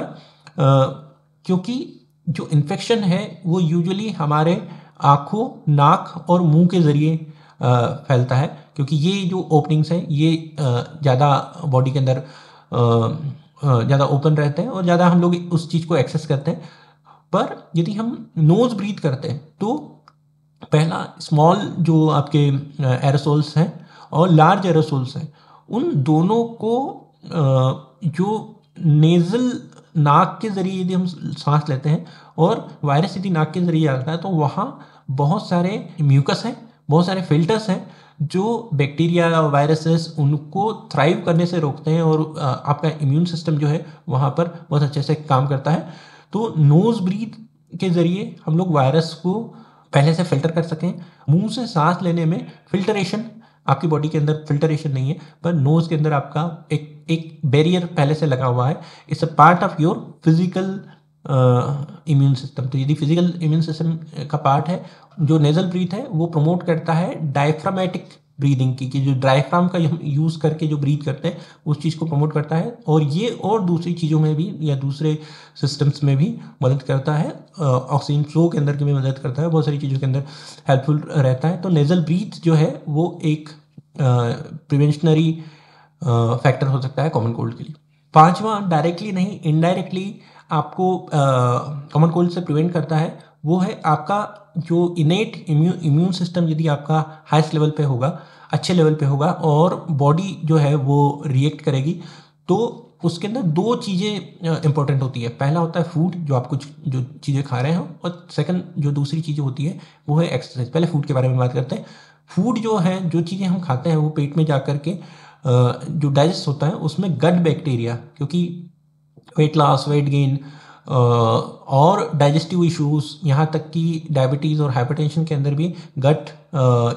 क्योंकि जो इन्फेक्शन है वो यूजुअली हमारे आँखों, नाक और मुंह के ज़रिए फैलता है, क्योंकि ये जो ओपनिंग्स हैं ये ज़्यादा बॉडी के अंदर ज़्यादा ओपन रहते हैं और ज़्यादा हम लोग उस चीज़ को एक्सेस करते हैं। पर यदि हम नोज़ ब्रीथ करते हैं तो पहला स्मॉल जो आपके एरोसोल्स हैं और लार्ज एरोसोल्स हैं, उन दोनों को जो नेज़ल नाक के ज़रिए यदि हम सांस लेते हैं और वायरस यदि नाक के ज़रिए आता है, तो वहाँ बहुत सारे म्यूकस हैं, बहुत सारे फिल्टर्स हैं जो बैक्टीरिया वायरसेस उनको थ्राइव करने से रोकते हैं और आपका इम्यून सिस्टम जो है वहाँ पर बहुत अच्छे से काम करता है। तो नोज़ ब्रीथ के ज़रिए हम लोग वायरस को पहले से फिल्टर कर सकें। मुंह से सांस लेने में फिल्टरेशन, आपकी बॉडी के अंदर फिल्टरेशन नहीं है, पर नोज़ के अंदर आपका एक बैरियर पहले से लगा हुआ है। It's a part of your physical immune system. तो यदि फिजिकल इम्यून सिस्टम का पार्ट है, जो नेजल ब्रीथ है वो प्रमोट करता है डायफ्रामेटिक ब्रीदिंग की, कि जो डायफ्राम का हम यूज़ करके जो ब्रीथ करते हैं उस चीज़ को प्रमोट करता है। और ये और दूसरी चीज़ों में भी या दूसरे सिस्टम्स में भी मदद करता है, ऑक्सीजन फ्लो के अंदर की भी मदद करता है, बहुत सारी चीज़ों के अंदर हेल्पफुल रहता है। तो नेजल ब्रीथ जो है वो एक प्रिवेंशनरी फैक्टर हो सकता है कॉमन कोल्ड के लिए। पांचवा, डायरेक्टली नहीं इनडायरेक्टली आपको कॉमन कोल्ड से प्रिवेंट करता है, वो है आपका जो इनेट इम्यून सिस्टम यदि आपका हाईएस्ट लेवल पे होगा, अच्छे लेवल पे होगा और बॉडी जो है वो रिएक्ट करेगी, तो उसके अंदर दो चीज़ें इंपॉर्टेंट होती है। पहला होता है फूड, जो आप कुछ जो चीज़ें खा रहे हो, और सेकंड जो दूसरी चीज़ें होती है वो है एक्सरसाइज। पहले फूड के बारे में बात करते हैं। फूड जो है, जो चीज़ें हम खाते हैं वो पेट में जा कर के जो डाइजेस्ट होता है उसमें गट बैक्टीरिया, क्योंकि वेट लॉस, वेट गेन और डाइजेस्टिव इश्यूज, यहाँ तक कि डायबिटीज़ और हाइपरटेंशन के अंदर भी गट,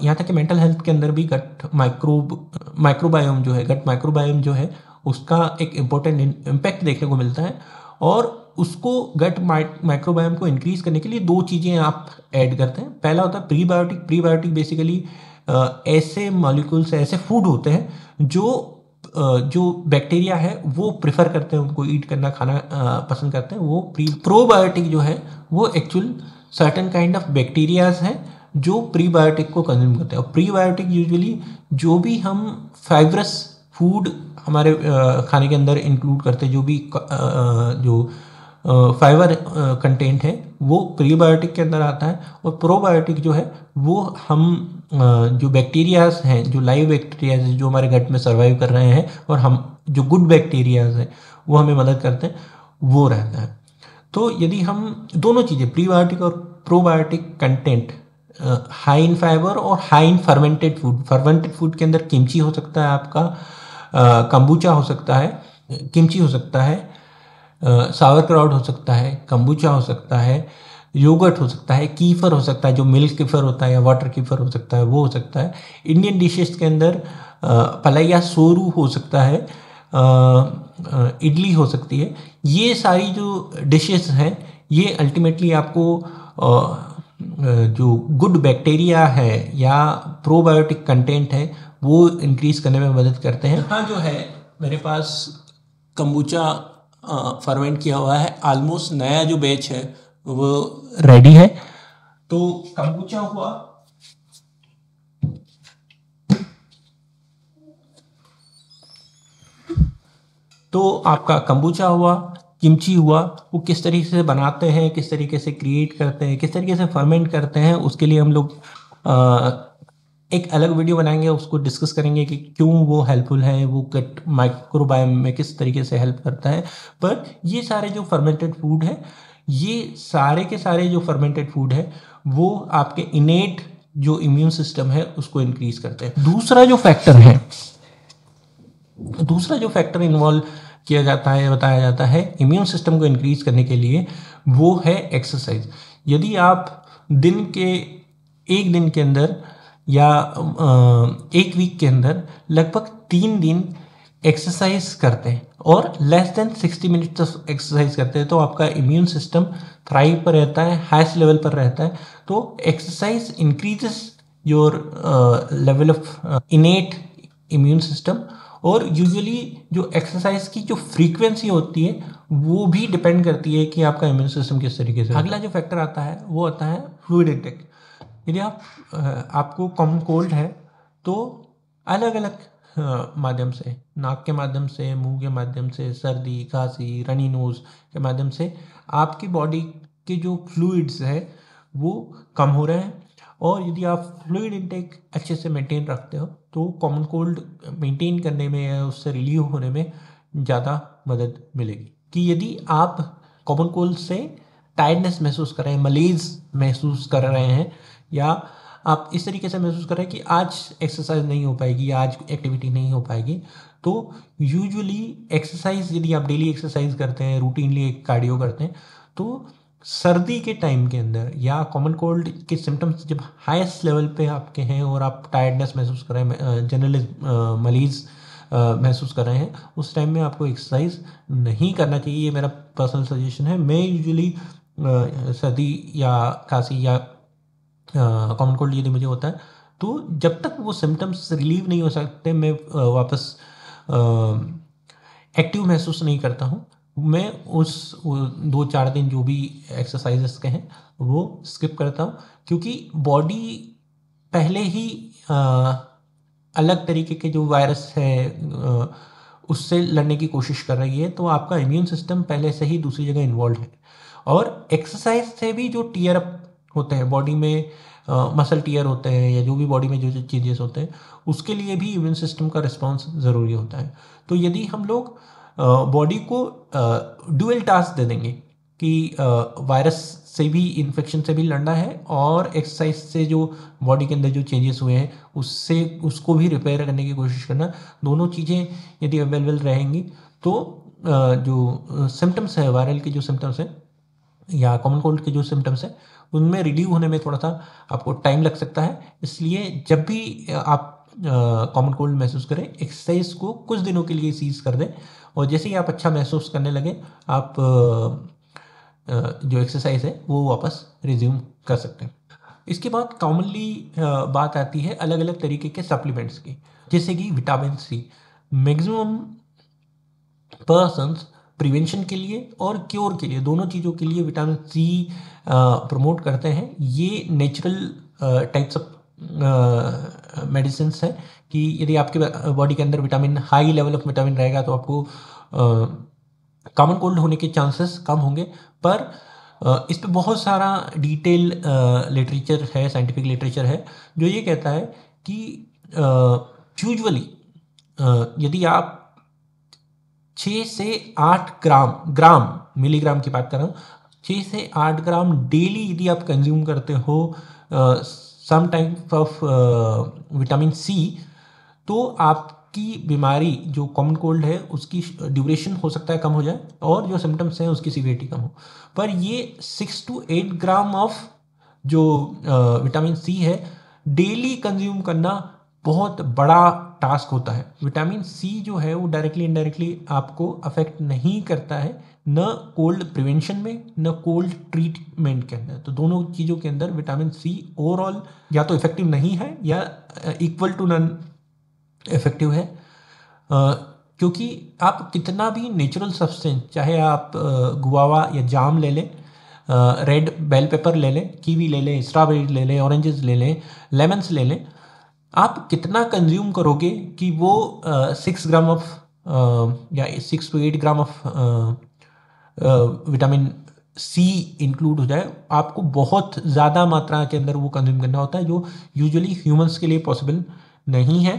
यहाँ तक कि मेंटल हेल्थ के अंदर भी गट माइक्रोबायोम जो है, गट माइक्रोबायोम जो है उसका एक इम्पोर्टेंट इम्पैक्ट देखने को मिलता है। और उसको गट माइक्रोबायोम को इंक्रीज करने के लिए दो चीज़ें आप ऐड करते हैं। पहला होता है प्रीबायोटिक। प्रीबायोटिक बेसिकली ऐसे मॉलिक्यूल्स, ऐसे फूड होते हैं जो बैक्टीरिया है वो प्रेफर करते हैं, उनको ईट करना, खाना पसंद करते हैं। वो प्रोबायोटिक जो है वो actual certain kind of bacterias हैं जो प्रीबायोटिक को कंज्यूम करते हैं। और प्रीबायोटिक यूजुअली जो भी हम फाइब्रस फूड हमारे खाने के अंदर इंक्लूड करते हैं, जो भी जो फाइबर कंटेंट है वो प्रीबायोटिक के अंदर आता है। और प्रोबायोटिक जो है वो हम जो बैक्टीरियाज हैं, जो लाइव बैक्टीरियाज हैं जो हमारे गट में सर्वाइव कर रहे हैं, और हम जो गुड बैक्टीरियाज हैं वो हमें मदद करते हैं, वो रहता है। तो यदि हम दोनों चीज़ें, प्रीबायोटिक और probiotic content, high in fibre और हाई इन फर्मेंटेड फूड के अंदर किमची हो सकता है आपका, कंबूचा हो सकता है, किमची हो सकता है, सावरक्राउट हो सकता है, कंबूचा हो सकता है, योगर्ट हो सकता है, कीफर हो सकता है, जो मिल्क कीफर होता है या वाटर कीफर हो सकता है, वो हो सकता है। इंडियन डिशेस के अंदर पलैया सोरू हो सकता है, इडली हो सकती है। ये सारी जो डिशेस हैं ये अल्टीमेटली आपको जो गुड बैक्टीरिया है या प्रोबायोटिक कंटेंट है वो इंक्रीज करने में मदद करते हैं। हाँ, जो है मेरे पास कंबूचा फर्मेंट किया हुआ है, ऑलमोस्ट नया जो बैच है वो रेडी है। तो कंबूचा हुआ, तो आपका कंबूचा हुआ, किमची हुआ, वो किस तरीके से बनाते हैं, किस तरीके से क्रिएट करते हैं, किस तरीके से फर्मेंट करते हैं, उसके लिए हम लोग एक अलग वीडियो बनाएंगे, उसको डिस्कस करेंगे कि क्यों वो हेल्पफुल है, वो गट माइक्रोबायोम में किस तरीके से हेल्प करता है। पर ये सारे जो फर्मेंटेड फूड है, ये सारे के सारे जो फर्मेंटेड फूड है वो आपके इनेट जो इम्यून सिस्टम है उसको इंक्रीज करते हैं। दूसरा जो फैक्टर इन्वॉल्व किया जाता है, बताया जाता है इम्यून सिस्टम को इंक्रीज करने के लिए, वो है एक्सरसाइज। यदि आप एक दिन के अंदर या एक वीक के अंदर लगभग 3 दिन एक्सरसाइज करते हैं और लेस देन 60 मिनट्स एक्सरसाइज करते हैं, तो आपका इम्यून सिस्टम थ्राइव पर रहता है, हाईएस्ट लेवल पर रहता है। तो exercise increases your level of इनेट immune system. और यूजुअली जो एक्सरसाइज की जो फ्रीक्वेंसी होती है वो भी डिपेंड करती है कि आपका इम्यून सिस्टम किस तरीके से। अगला जो फैक्टर आता है वो आता है फ्लूइड इंटेक। यदि आपको कॉमन कोल्ड है तो अलग अलग माध्यम से, नाक के माध्यम से, मुंह के माध्यम से, सर्दी, खांसी, रनी नोज के माध्यम से आपकी बॉडी के जो फ्लूइड्स है वो कम हो रहे हैं। और यदि आप फ्लूइड इनटेक अच्छे से मेंटेन रखते हो तो कॉमन कोल्ड मेंटेन करने में या उससे रिलीव होने में ज़्यादा मदद मिलेगी। कि यदि आप कॉमन कोल्ड से टायर्डनेस महसूस कर रहे हैं, मलेज महसूस कर रहे हैं, या आप इस तरीके से महसूस कर रहे हैं कि आज एक्सरसाइज नहीं हो पाएगी, आज एक्टिविटी नहीं हो पाएगी, तो यूजुअली एक्सरसाइज, यदि आप डेली एक्सरसाइज करते हैं, रूटीनली कार्डियो करते हैं, तो सर्दी के टाइम के अंदर या कॉमन कोल्ड के सिम्टम्स जब हाईएस्ट लेवल पे आपके हैं और आप टायर्डनेस महसूस कर रहे हैं, जनरल मलीज महसूस कर रहे हैं, उस टाइम में आपको एक्सरसाइज नहीं करना चाहिए। ये मेरा पर्सनल सजेशन है। मैं यूजुअली सर्दी या खांसी या कॉमन कोल्ड यदि मुझे होता है तो जब तक वो सिम्टम्स रिलीव नहीं हो सकते, मैं वापस एक्टिव महसूस नहीं करता हूँ। मैं उस 2-4 दिन जो भी एक्सरसाइजेस के हैं वो स्किप करता हूँ, क्योंकि बॉडी पहले ही अलग तरीके के जो वायरस है उससे लड़ने की कोशिश कर रही है। तो आपका इम्यून सिस्टम पहले से ही दूसरी जगह इन्वॉल्व है। और एक्सरसाइज से भी जो टीयर अप होते हैं बॉडी में, मसल टीयर होते हैं या जो भी बॉडी में जो जो चेंजेस होते हैं, उसके लिए भी इम्यून सिस्टम का रिस्पॉन्स ज़रूरी होता है। तो यदि हम लोग बॉडी को ड्यूअल टास्क दे देंगे कि वायरस से भी, इन्फेक्शन से भी लड़ना है और एक्सरसाइज से जो बॉडी के अंदर जो चेंजेस हुए हैं उससे उसको भी रिपेयर करने की कोशिश करना, दोनों चीज़ें यदि अवेलेबल रहेंगी तो जो सिम्टम्स है, वायरल के जो सिम्टम्स हैं या कॉमन कोल्ड के जो सिम्टम्स हैं, उनमें रिलीव होने में थोड़ा सा आपको टाइम लग सकता है। इसलिए जब भी आप कॉमन कोल्ड महसूस करें, एक्सरसाइज को कुछ दिनों के लिए सीज कर दें और जैसे ही आप अच्छा महसूस करने लगे, आप जो एक्सरसाइज है वो वापस रिज्यूम कर सकते हैं। इसके बाद कॉमनली बात आती है अलग अलग तरीके के सप्लीमेंट्स की, जैसे कि vitamin C. Maximum persons prevention के लिए और क्योर के लिए, दोनों चीज़ों के लिए विटामिन सी प्रमोट करते हैं। ये नेचुरल टाइप्स ऑफ मेडिसिन है कि यदि आपके बॉडी के अंदर vitamin, high level of vitamin रहेगा तो आपको कॉमन कोल्ड होने के चांसेस कम होंगे। पर इस पे बहुत सारा डिटेल लिटरेचर है, साइंटिफिक लिटरेचर है, जो ये कहता है कि यूजुअली यदि आप 6 से 8 ग्राम मिलीग्राम की बात कर रहा हूँ, 6 से 8 ग्राम डेली यदि आप कंज्यूम करते हो some type of vitamin C, तो आपकी बीमारी जो कॉमन कोल्ड है उसकी ड्यूरेशन हो सकता है कम हो जाए और जो सिम्टम्स हैं उसकी सीवियरिटी कम हो। पर ये 6 to 8 ग्राम ऑफ जो विटामिन सी है डेली कंज्यूम करना बहुत बड़ा टास्क होता है। विटामिन सी जो है वो डायरेक्टली इनडायरेक्टली आपको अफेक्ट नहीं करता है, न कोल्ड प्रिवेंशन में न कोल्ड ट्रीटमेंट के अंदर। तो दोनों चीज़ों के अंदर विटामिन सी ओवरऑल या तो इफेक्टिव नहीं है या इक्वल टू नन इफेक्टिव है। क्योंकि आप कितना भी नेचुरल सब्सटेंस, चाहे आप गुआवा या जाम ले लें, रेड बेल पेपर ले लें, कीवी ले लें, स्ट्रॉबेरी ले लें, ऑरेंजेस ले लें, लेमन्स ले लें, आप कितना कंज्यूम करोगे कि वो 6 ग्राम ऑफ या 6 to 8 gram of vitamin C include हो जाए। आपको बहुत ज़्यादा मात्रा के अंदर वो कंज्यूम करना होता है, जो यूजुअली ह्यूमंस के लिए पॉसिबल नहीं है।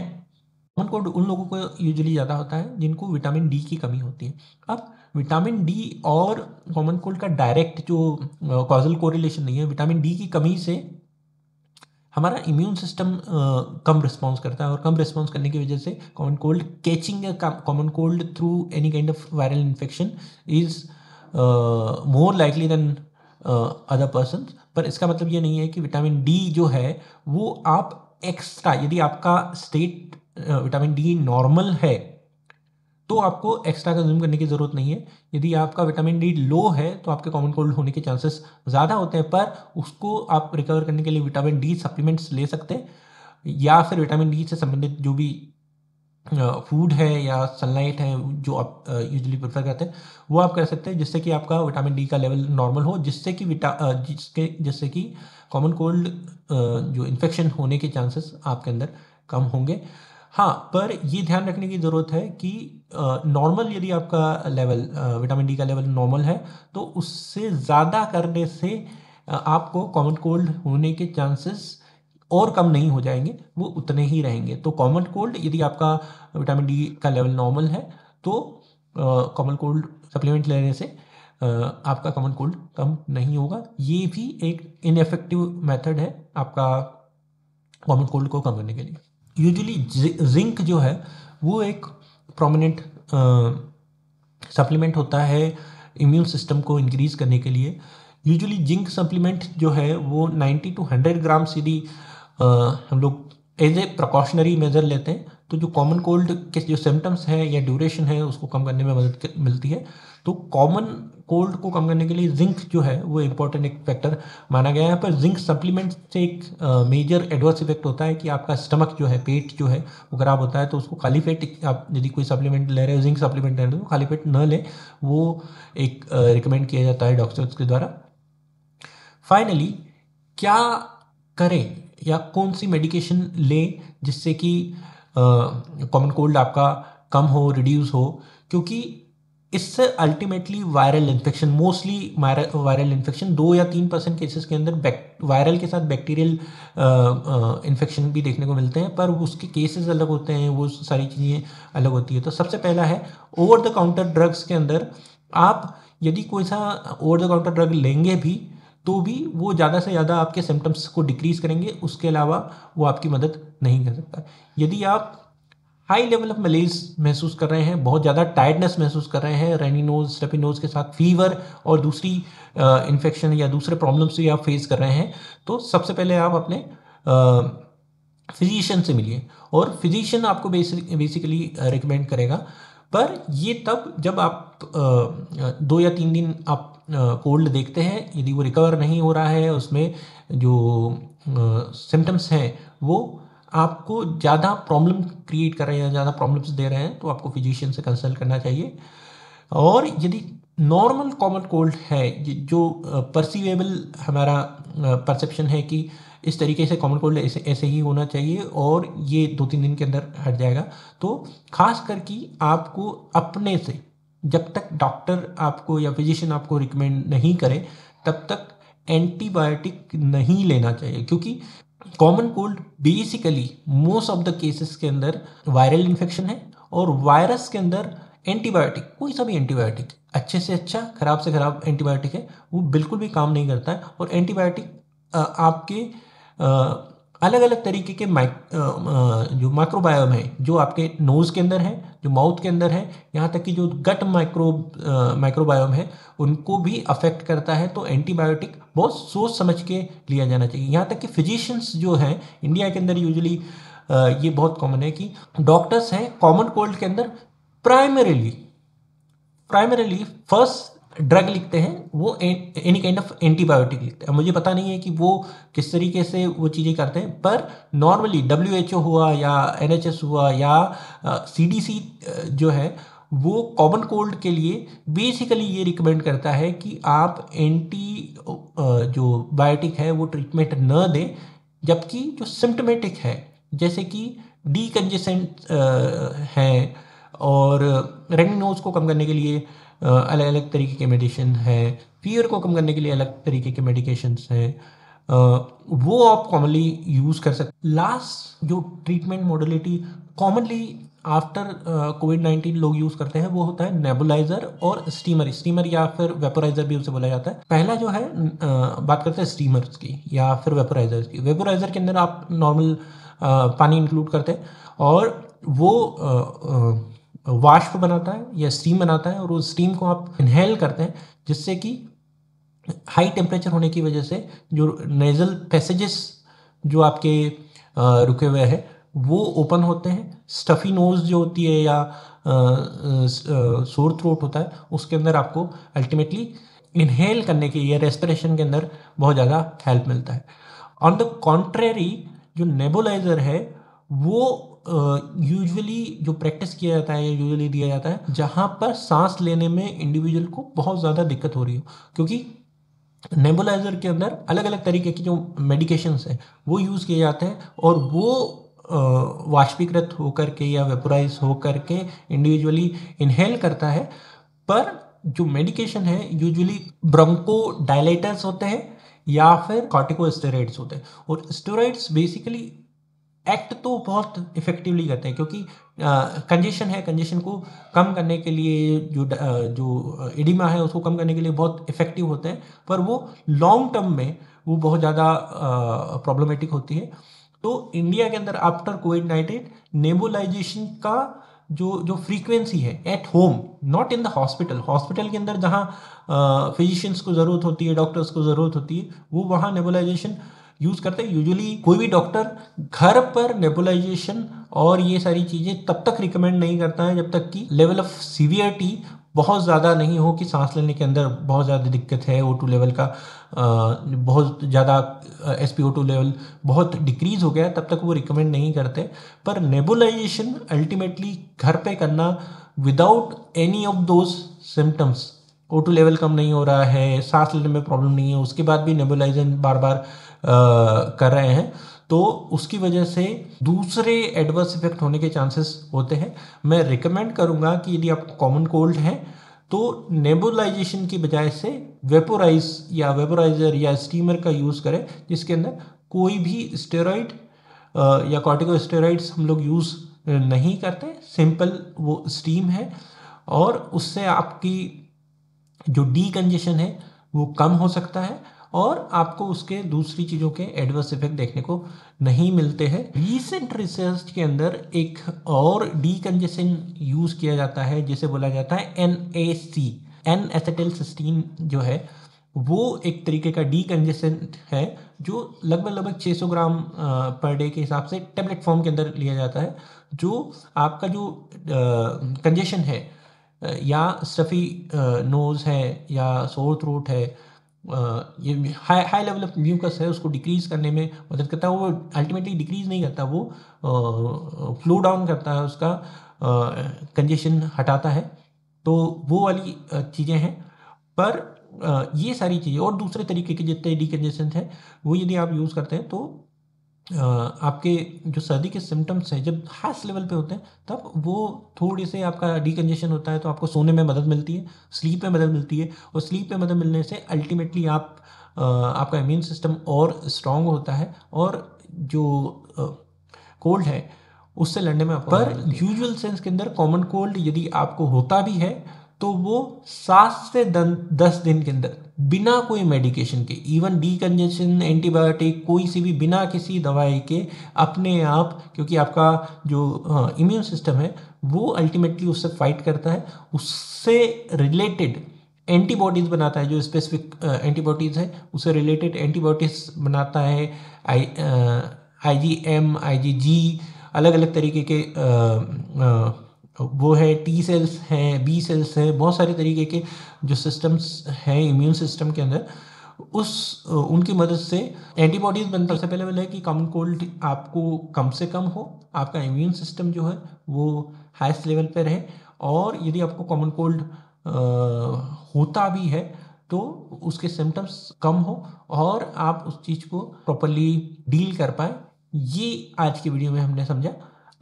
उनको, उन लोगों को यूजुअली ज़्यादा होता है जिनको विटामिन डी की कमी होती है। अब विटामिन डी और कॉमन कोल्ड का डायरेक्ट जो कॉजल कोरिलेशन नहीं है। विटामिन डी की कमी से हमारा इम्यून सिस्टम कम रिस्पॉन्स करता है और कम रिस्पॉन्स करने की वजह से common cold, catching common cold through any kind of viral infection is more likely than other person. पर इसका मतलब ये नहीं है कि विटामिन डी जो है वो आप एक्स्ट्रा, यदि आपका स्टेट विटामिन डी नॉर्मल है तो आपको एक्स्ट्रा कंज्यूम करने की ज़रूरत नहीं है। यदि आपका विटामिन डी लो है तो आपके कॉमन कोल्ड होने के चांसेस ज़्यादा होते हैं, पर उसको आप रिकवर करने के लिए विटामिन डी सप्लीमेंट्स ले सकते हैं या फिर विटामिन डी से संबंधित जो भी फूड है या सनलाइट है जो आप यूजुअली प्रेफर करते हैं, वो आप कर सकते हैं, जिससे कि आपका विटामिन डी का लेवल नॉर्मल हो, जिससे कि कॉमन कोल्ड जो इन्फेक्शन होने के चांसेस आपके अंदर कम होंगे। हाँ, पर ये ध्यान रखने की ज़रूरत है कि नॉर्मल यदि आपका लेवल विटामिन डी का लेवल नॉर्मल है, तो उससे ज़्यादा करने से आपको कॉमन कोल्ड होने के चांसेस और कम नहीं हो जाएंगे, वो उतने ही रहेंगे। तो कॉमन कोल्ड यदि आपका विटामिन डी का लेवल नॉर्मल है, तो कॉमन कोल्ड सप्लीमेंट लेने से आपका कॉमन कोल्ड कम नहीं होगा। ये भी एक इनएफेक्टिव मेथड है आपका कॉमन कोल्ड को कम करने के लिए। यूजुअली जिंक जो है वो एक प्रोमिनेंट सप्लीमेंट होता है इम्यून सिस्टम को इंक्रीज करने के लिए। यूजुअली जिंक सप्लीमेंट जो है वो 90 to 100 ग्राम्स यदि हम लोग एज ए प्रिकॉशनरी मेजर लेते हैं, तो जो कॉमन कोल्ड के जो सिम्टम्स हैं या ड्यूरेशन है उसको कम करने में मदद मिलती है। तो कॉमन कोल्ड को कम करने के लिए जिंक जो है वो इम्पोर्टेंट एक फैक्टर माना गया है। पर जिंक सप्लीमेंट से एक मेजर एडवर्स इफेक्ट होता है कि आपका स्टमक जो है, पेट जो है वो खराब होता है। तो उसको खाली पेट आप यदि कोई सप्लीमेंट ले रहे हो, जिंक सप्लीमेंट ले रहे हो, तो खाली पेट न लें, वो एक रिकमेंड किया जाता है डॉक्टर्स के द्वारा। फाइनली क्या करें या कौन सी मेडिकेशन लें जिससे कि कॉमन कोल्ड आपका कम हो, रिड्यूस हो, क्योंकि इससे ultimately viral infection, mostly viral infection 2 या 3% केसेस के अंदर वायरल के साथ बैक्टीरियल इन्फेक्शन भी देखने को मिलते हैं, पर उसके केसेस अलग होते हैं, वो सारी चीज़ें अलग होती है। तो सबसे पहला है ओवर द काउंटर ड्रग्स के अंदर आप यदि कोई सा ओवर द काउंटर ड्रग लेंगे भी, तो भी वो ज़्यादा से ज़्यादा आपके सिम्टम्स को डिक्रीज करेंगे, उसके अलावा वो आपकी मदद नहीं कर सकता। यदि आप हाई लेवल ऑफ मलेज महसूस कर रहे हैं, बहुत ज़्यादा टायर्डनेस महसूस कर रहे हैं, रनी नोज, स्टफी नोज के साथ फीवर और दूसरी इन्फेक्शन या दूसरे प्रॉब्लम्स भी आप फेस कर रहे हैं, तो सबसे पहले आप अपने फिजिशियन से मिलिए, और फिजिशियन आपको बेसिकली रिकमेंड करेगा। पर ये तब जब आप 2 या 3 दिन आप कोल्ड देखते हैं, यदि वो रिकवर नहीं हो रहा है, उसमें जो सिम्टम्स हैं वो आपको ज़्यादा प्रॉब्लम क्रिएट कर रहे हैं, ज़्यादा प्रॉब्लम्स दे रहे हैं, तो आपको फिजिशियन से कंसल्ट करना चाहिए। और यदि नॉर्मल कॉमन कोल्ड है, जो परसीवेबल हमारा परसेप्शन है कि इस तरीके से कॉमन कोल्ड ऐसे ऐसे ही होना चाहिए और ये 2-3 दिन के अंदर हट जाएगा, तो खास करके आपको अपने से, जब तक डॉक्टर आपको या फिजिशियन आपको रिकमेंड नहीं करे, तब तक एंटीबायोटिक नहीं लेना चाहिए। क्योंकि common cold basically most of the cases के अंदर वायरल इन्फेक्शन है, और वायरस के अंदर एंटीबायोटिक, कोई सा भी एंटीबायोटिक, अच्छे से अच्छा, खराब से खराब एंटीबायोटिक है, वो बिल्कुल भी काम नहीं करता है। और एंटीबायोटिक आपके अलग अलग तरीके के जो माइक्रोबायोम है, जो आपके नोज़ के अंदर है, जो माउथ के अंदर है, यहाँ तक कि जो गट माइक्रोबायोम है, उनको भी अफेक्ट करता है। तो एंटीबायोटिक बहुत सोच समझ के लिया जाना चाहिए। यहाँ तक कि फिजिशियंस जो हैं इंडिया के अंदर, यूजुअली ये बहुत कॉमन है कि डॉक्टर्स हैं कॉमन कोल्ड के अंदर प्राइमरीली फर्स्ट ड्रग लिखते हैं, वो एनी काइंड ऑफ एंटीबायोटिक लिखते हैं। मुझे पता नहीं है कि वो किस तरीके से वो चीज़ें करते हैं, पर नॉर्मली WHO हुआ या NHS हुआ या CDC जो है, वो कॉमन कोल्ड के लिए बेसिकली ये रिकमेंड करता है कि आप जो बायोटिक है वो ट्रीटमेंट न दें, जबकि जो सिम्टमेटिक है, जैसे कि डीकंजेसेंट हैं और रनी नोज को कम करने के लिए अलग अलग तरीके के मेडिसिन है, फीवर को कम करने के लिए अलग तरीके के मेडिकेशंस हैं, वो आप कॉमनली यूज़ कर सकते। लास्ट जो ट्रीटमेंट मॉडलिटी कॉमनली आफ्टर कोविड-19 लोग यूज़ करते हैं, वो होता है नेबुलाइजर और स्टीमर या फिर वेपोराइजर भी उसे बोला जाता है। पहला जो है बात करते हैं स्टीमर्स की या फिर वेपोराइजर्स की। वेपोराइजर के अंदर आप नॉर्मल पानी इंक्लूड करते हैं, और वो वाष्प बनाता है या स्टीम बनाता है, और उस स्टीम को आप इनहेल करते हैं, जिससे कि हाई टेम्परेचर होने की वजह से जो नेजल पैसेजेस जो आपके रुके हुए हैं वो ओपन होते हैं। स्टफी नोज जो होती है या सोर थ्रोट होता है, उसके अंदर आपको अल्टीमेटली इनहेल करने के या रेस्पिरेशन के अंदर बहुत ज़्यादा हेल्प मिलता है। ऑन द कॉन्ट्रेरी जो नेबुलाइजर है वो यूजुअली जो प्रैक्टिस किया जाता है या यूजुअली दिया जाता है जहाँ पर सांस लेने में इंडिविजुअल को बहुत ज़्यादा दिक्कत हो रही हो, क्योंकि नेबुलाइजर के अंदर अलग अलग तरीके की जो मेडिकेशंस हैं वो यूज़ किए जाते हैं और वो वाष्पीकृत होकर के या वेपोराइज होकर के इंडिविजुअली इनहेल करता है। पर जो मेडिकेशन है यूजुअली ब्रोंको डायलेटर्स होते हैं या फिर कॉर्टिकोस्टेरॉइड्स होते हैं, और स्टेरॉइड्स बेसिकली एक्ट तो बहुत इफेक्टिवली करते हैं, क्योंकि कंजेशन है, कंजेशन को कम करने के लिए जो एडिमा है उसको कम करने के लिए बहुत इफेक्टिव होते हैं, पर वो लॉन्ग टर्म में वो बहुत ज़्यादा प्रॉब्लमेटिक होती है। तो इंडिया के अंदर आफ्टर कोविड-19 नेबुलाइजेशन का जो जो फ्रीक्वेंसी है at home, not in the hospital, hospital के अंदर जहाँ फिजिशियंस को ज़रूरत होती है, डॉक्टर्स को ज़रूरत होती है, वो वहाँ नेबुलाइजेशन यूज़ करते हैं। यूजुअली कोई भी डॉक्टर घर पर नेबुलाइजेशन और ये सारी चीज़ें तब तक रिकमेंड नहीं करता है जब तक कि लेवल ऑफ सीवियरिटी बहुत ज़्यादा नहीं हो कि सांस लेने के अंदर बहुत ज़्यादा दिक्कत है, O2 लेवल का बहुत ज़्यादा SpO2 लेवल बहुत डिक्रीज हो गया, तब तक वो रिकमेंड नहीं करते। पर नेबुलाइजेशन अल्टीमेटली घर पे करना without any of those symptoms, O2 level कम नहीं हो रहा है, सांस लेने में प्रॉब्लम नहीं है, उसके बाद भी नेबुलाइजेशन बार बार कर रहे हैं, तो उसकी वजह से दूसरे एडवर्स इफेक्ट होने के चांसेस होते हैं। मैं रिकमेंड करूंगा कि यदि आपको कॉमन कोल्ड है तो नेबुलाइजेशन की बजाय से वेपोराइजर या स्टीमर का यूज़ करें, जिसके अंदर कोई भी स्टेरॉइड या कॉर्टिकोस्टेरॉइड्स हम लोग यूज़ नहीं करते, सिंपल वो स्टीम है, और उससे आपकी जो डीकंजेशन है वो कम हो सकता है और आपको उसके दूसरी चीज़ों के एडवर्स इफेक्ट देखने को नहीं मिलते हैं। रीसेंट रिसर्च के अंदर एक और डीकंजेशन यूज़ किया जाता है जिसे बोला जाता है NAC, एन एसिटिलसिस्टीन जो है वो एक तरीके का डीकंजेशन है जो लगभग 600 ग्राम पर डे के हिसाब से टेबलेट फॉर्म के अंदर लिया जाता है, जो आपका जो कंजेशन है या स्टफी नोज़ है या सोर थ्रोट है, ये हाई लेवल ऑफ म्यूकस है, उसको डिक्रीज़ करने में मदद करता है। वो अल्टीमेटली डिक्रीज़ नहीं करता, वो फ्लो डाउन करता है, उसका कंजेशन हटाता है। तो वो वाली चीज़ें हैं। पर ये सारी चीज़ें और दूसरे तरीके के जितने डीकंजेशन हैं वो यदि आप यूज़ करते हैं तो आपके जो सर्दी के सिम्टम्स हैं जब हाईएस्ट लेवल पे होते हैं तब वो थोड़े से आपका डीकंजेशन होता है, तो आपको सोने में मदद मिलती है, स्लीप में मदद मिलती है, और स्लीप में मदद मिलने से अल्टीमेटली आपका इम्यून सिस्टम और स्ट्रांग होता है और जो कोल्ड है उससे लड़ने में आपको मदद मिलती है। पर यूजुअल सेंस के अंदर कॉमन कोल्ड यदि आपको होता भी है तो वो 7 से 10 दिन के अंदर बिना कोई मेडिकेशन के, इवन डीकंजेशन एंटीबायोटिक कोई सी भी बिना किसी दवाई के अपने आप, क्योंकि आपका जो इम्यून सिस्टम है वो अल्टीमेटली उससे फाइट करता है, उससे रिलेटेड एंटीबॉडीज़ बनाता है, जो स्पेसिफिक एंटीबॉडीज़ है उससे रिलेटेड एंटीबॉडीज़ बनाता है। IgM IgG अलग अलग तरीके के वो है, T सेल्स हैं, B सेल्स हैं, बहुत सारे तरीके के जो सिस्टम्स हैं इम्यून सिस्टम के अंदर, उनकी मदद से एंटीबॉडीज़ बनता है। सबसे पहले है कि कॉमन कोल्ड आपको कम से कम हो, आपका इम्यून सिस्टम जो है वो हाईएस्ट लेवल पे रहे, और यदि आपको कॉमन कोल्ड होता भी है तो उसके सिम्टम्स कम हो और आप उस चीज़ को प्रॉपरली डील कर पाए। ये आज की वीडियो में हमने समझा।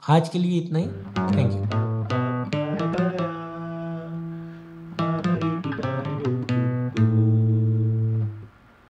आज के लिए इतना ही। Thank you.